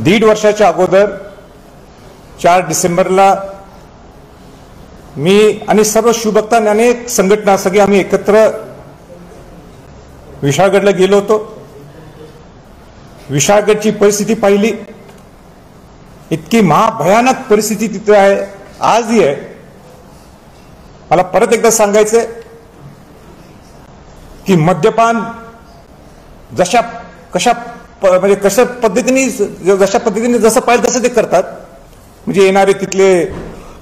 1.5 वर्षाच्या अगोदर 4 डिसेंबरला मी आणि सर्व शिवभक्त आणि अनेक संघटना सगळे आम्ही एकत्र विशाळगडला गेलो होतो. विशाळगडची परिस्थिती पाहिली. इतकी महाभयानक परिस्थिती तिथे आहे, आजही आहे. मला परत एकदा सांगायचंय की मद्यपान जशा पद्धतीने जसं पाहिजे तसं ते करतात. म्हणजे येणारे तिथले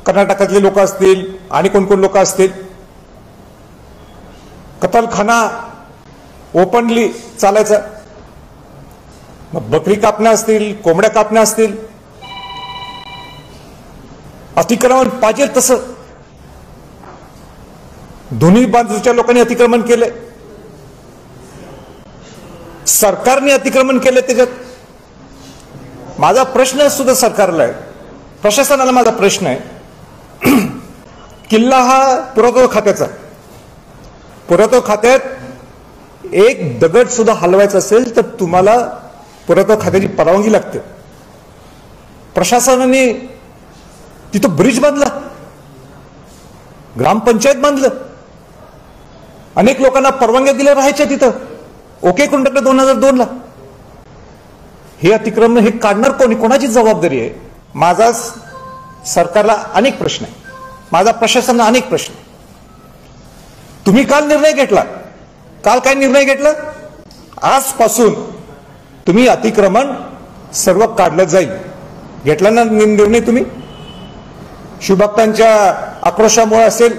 कर्नाटकातले लोक असतील आणि कोण लोक असतील, कतलखाना ओपनली चालायचा. मग बकरी कापण्या असतील, कोंबड्या कापण्या असतील, अतिक्रमण पाहिजे तसं दोन्ही बाजूच्या लोकांनी अतिक्रमण केले. सरकारने अतिक्रमण केले. त्याच्यात माझा प्रश्न सुद्धा सरकारला आहे, प्रशासनाला माझा प्रश्न आहे. किल्ला हा पुरातत्व खात्याचा. पुरातत्व खात्यात एक दगड सुद्धा हलवायचा असेल तर तुम्हाला पुरातत्व खात्याची परवानगी लागते. प्रशासनाने तिथं ब्रिज बांधला, ग्रामपंचायत बांधलं, अनेक लोकांना परवानग्या दिल्या राहायच्या तिथं. ओके करून टाकलं 2002ला. हे अतिक्रमण हे काढणार कोणी, कोणाची जबाबदारी आहे? माझा सरकारला अनेक प्रश्न आहे, माझा प्रशासनाला अनेक प्रश्न. तुम्ही काल निर्णय घेतला. काल काय निर्णय घेतला? आजपासून तुम्ही अतिक्रमण सर्व काढलं जाईल. घेतला ना निर्णय तुम्ही? शिवभक्तांच्या आक्रोशामुळे असेल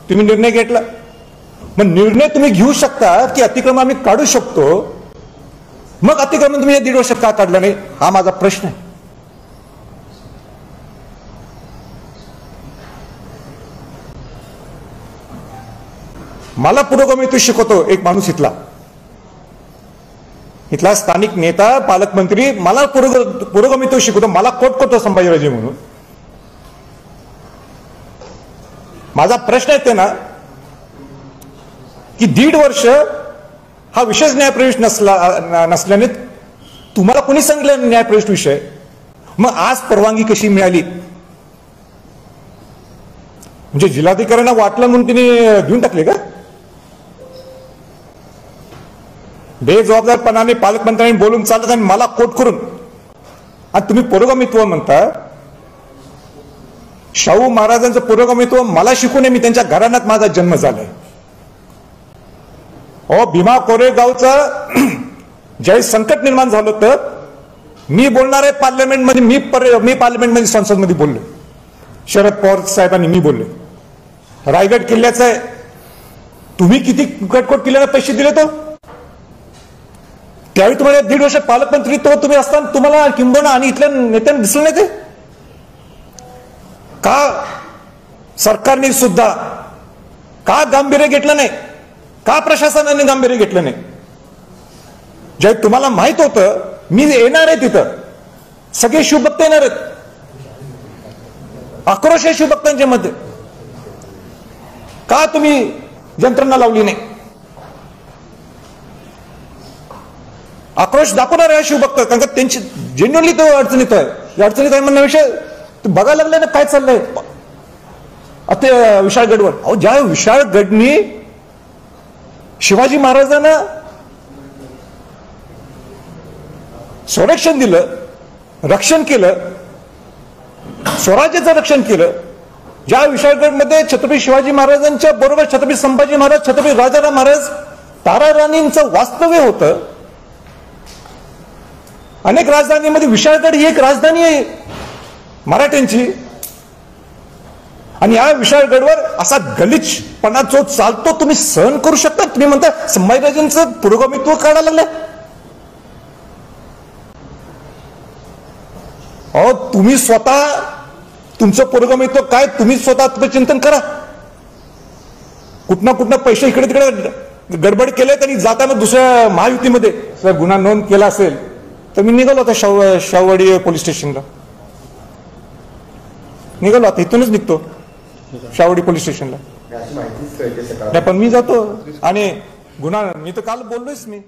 तुम्ही निर्णय घेतला. मग निर्णय तुम्ही घेऊ शकता की अतिक्रमण आम्ही काढू शकतो, मग अतिक्रमण तुम्ही 1.5 वर्षात का काढलं नाही? हा माझा प्रश्न आहे. मला पुरोगामित्व शिकवतो एक माणूस, इथला स्थानिक नेता, पालकमंत्री मला पुरोगामित्व शिकवतो. मला कोट करतो संभाजीराजे म्हणून. माझा प्रश्न आहे ते ना की 1.5 वर्ष हा विशेष न्यायप्रविष्ट नसल्याने तुम्हाला कोणी सांगितलं न्यायप्रविष्ट विषय? मग आज परवानगी कशी मिळाली? म्हणजे जिल्हाधिकाऱ्यांना वाटलं म्हणून तिने घेऊन टाकले का? बेजबाबदारपणाने पालकमंत्र्यांनी बोलून चालत आणि मला कोट करून, आणि तुम्ही पुरोगामित्व म्हणता. शाहू महाराजांचं पुरोगामित्व मला शिकू नये. मी त्यांच्या घराण्यात माझा जन्म झालाय. भीमा कोरेगावचं ज्यावेळी संकट निर्माण झालं होतं, मी बोलणार आहे पार्लमेंटमध्ये. मी पार्लमेंटमध्ये, संसदमध्ये बोललो. शरद पवार साहेबांनी मी बोलले. रायगड किल्ल्याचं आहे, तुम्ही किती कटकोट किल्ल्याला पैसे दिले तो? त्यावेळी तुम्हाला 1.5 वर्ष पालकमंत्री तो तुम्ही असताना तुम्हाला किंबहुना आणि इथल्या नेत्यांना दिसलं नाही ते का? सरकारने सुद्धा का गांभीर्य घेतलं नाही? का प्रशासनाने गांभीर्य घेतलं नाही? ज्यावेळी तुम्हाला माहित होतं मी येणार आहे तिथं, सगळे शिवभक्त येणार आहेत, आक्रोश आहे शिवभक्तांच्या मध्ये, का तुम्ही यंत्रणा लावली नाही? आक्रोश दाखवणार आहे शिवभक्त, कारण का त्यांची जेन्युअनली तो अडचणीत आहे. अडचणीत आहे म्हणण्याविषयी बघायला लागले ना काय चाललंय आता विशाळगडवर. अहो, ज्या विशाळगडनी शिवाजी महाराजांना संरक्षण दिलं, रक्षण केलं, स्वराज्याचं रक्षण केलं, ज्या विशाळगडमध्ये छत्रपती शिवाजी महाराजांच्या बरोबर छत्रपती संभाजी महाराज, छत्रपती राजाराम महाराज, तारा राणींचं वास्तव्य होतं. अनेक राजधानीमध्ये विशाळगड ही एक राजधानी आहे मराठ्यांची. आणि या विशाळगडवर असा गलिच्छपणा जो चालतो तुम्ही सहन करू शकता? तुम्ही म्हणता संभाजीराजांचं पुरोगामित्व काढायला लागलं. अहो, तुम्ही स्वतः तुमचं पुरोगामित्व काय, तुम्ही स्वतः चिंतन करा. कुठनं पैसे इकडे तिकडे गडबड केले तरी जाताना दुसऱ्या महायुतीमध्ये जर गुन्हा नोंद केला असेल तर मी निघालो होता शाहूवाडी पोलीस स्टेशनला. निघालो आता, इथूनच निघतो शाहूवाडी पोलीस स्टेशनला. पण मी जातो आणि गुन्हा, मी तर काल बोललोयच मी.